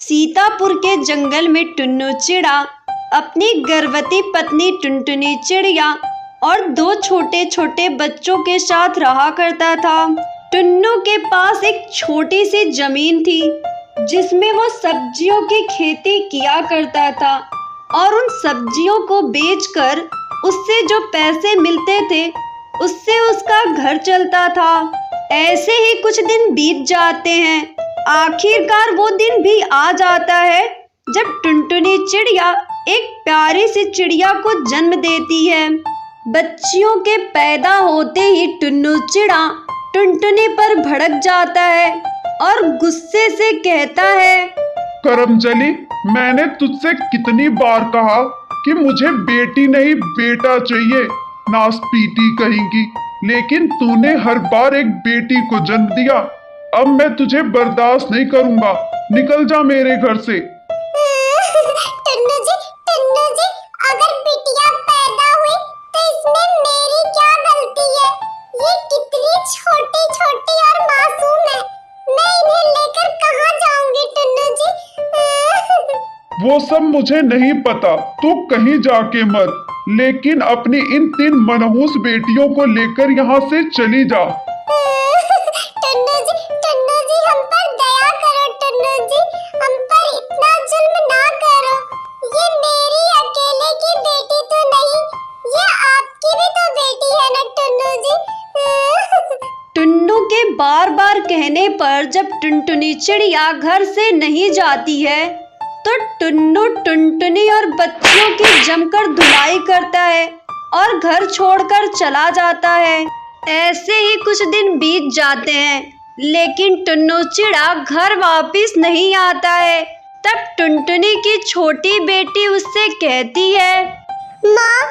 सीतापुर के जंगल में टुन्नू चिड़ा अपनी गर्भवती पत्नी टुनटुनी चिड़िया और दो छोटे छोटे बच्चों के साथ रहा करता था। टुन्नू के पास एक छोटी सी जमीन थी जिसमें वो सब्जियों की खेती किया करता था और उन सब्जियों को बेचकर उससे जो पैसे मिलते थे उससे उसका घर चलता था। ऐसे ही कुछ दिन बीत जाते हैं। आखिरकार वो दिन भी आ जाता है जब टुनटुनी चिड़िया एक प्यारी सी चिड़िया को जन्म देती है। बच्चियों के पैदा होते ही टुन्नू चिड़ा टुनटुनी पर भड़क जाता है और गुस्से से कहता है, करमजली, मैंने तुझसे कितनी बार कहा कि मुझे बेटी नहीं बेटा चाहिए, नासपीटी कहेंगी, लेकिन तूने हर बार एक बेटी को जन्म दिया। अब मैं तुझे बर्दाश्त नहीं करूंगा, निकल जा मेरे घर से। टुन्नू जी, अगर बिटिया पैदा हुई तो इसमें मेरी क्या गलती है? ये कितनी छोटी छोटी और मासूम है, मैं इन्हें लेकर कहाँ जाऊंगी टुन्नू जी? वो सब मुझे नहीं पता, तू कहीं जाके मत, लेकिन अपनी इन 3 मनहूस बेटियों को लेकर यहाँ से चली जा। टुन्नू जी, हम पर दया करो टुन्नू जी, हम पर इतना जुल्म ना करो। ये मेरी अकेले की बेटी तो नहीं, ये आपकी भी तो बेटी है ना टुन्नू जी। टुन्नू के बार बार कहने पर जब टुनटुनी चिड़िया घर से नहीं जाती है तो टुन्नू टुनटुनी और बच्चियों की जमकर धुलाई करता है और घर छोड़कर चला जाता है। ऐसे ही कुछ दिन बीत जाते हैं, लेकिन टुन्नू चिड़ा घर वापस नहीं आता है। तब टुनटुनी की छोटी बेटी उससे कहती है, माँ,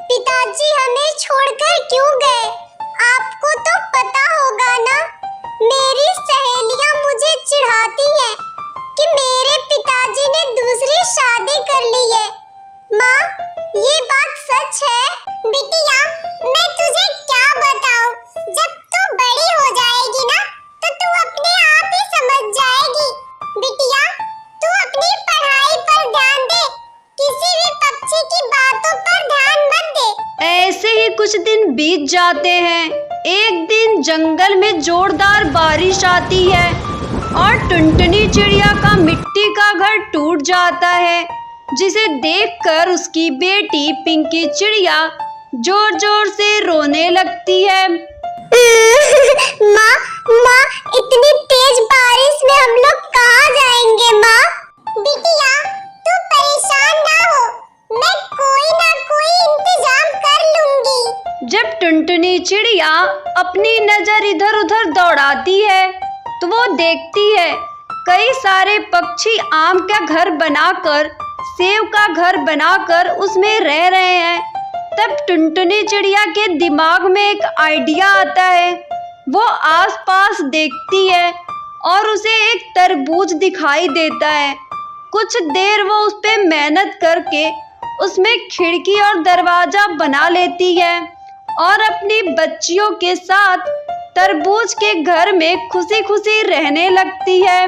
पिताजी हमें छोड़कर क्यों गए? आपको तो पता होगा ना, मेरी सहेलियाँ मुझे चिढ़ाती हैं कि मेरे पिताजी ने दूसरी शादी कर ली है। माँ, ये बात सच है? बिटिया, मैं तुझे क्या बताऊं? जब तू बड़ी हो जाएगी ना तो तू अपने आप ही समझ जाएगी। बिटिया, तू अपनी पढ़ाई पर ध्यान दे, किसी भी पक्षी की बातों पर ध्यान मत दे। ऐसे ही कुछ दिन बीत जाते हैं। एक दिन जंगल में जोरदार बारिश आती है और टुनटुनी चिड़िया का मिट्टी का घर टूट जाता है, जिसे देखकर उसकी बेटी पिंकी चिड़िया जोर जोर से रोने लगती है। माँ, इतनी तेज बारिश में हम लोग कहाँ जाएंगे माँ? बिटिया, तू परेशान ना हो, मैं कोई ना कोई इंतजाम कर लूंगी। जब टुनटुनी चिड़िया अपनी नजर इधर उधर दौड़ाती है तो वो देखती है कई सारे पक्षी आम का घर बनाकर, सेव का घर बनाकर उसमें रह रहे हैं। तब टुनटुनी चिड़िया के दिमाग में एक आइडिया आता है। वो आसपास देखती है और उसे एक तरबूज दिखाई देता है। कुछ देर वो उस पे मेहनत करके उसमें खिड़की और दरवाजा बना लेती है और अपनी बच्चियों के साथ तरबूज के घर में खुशी खुशी रहने लगती है।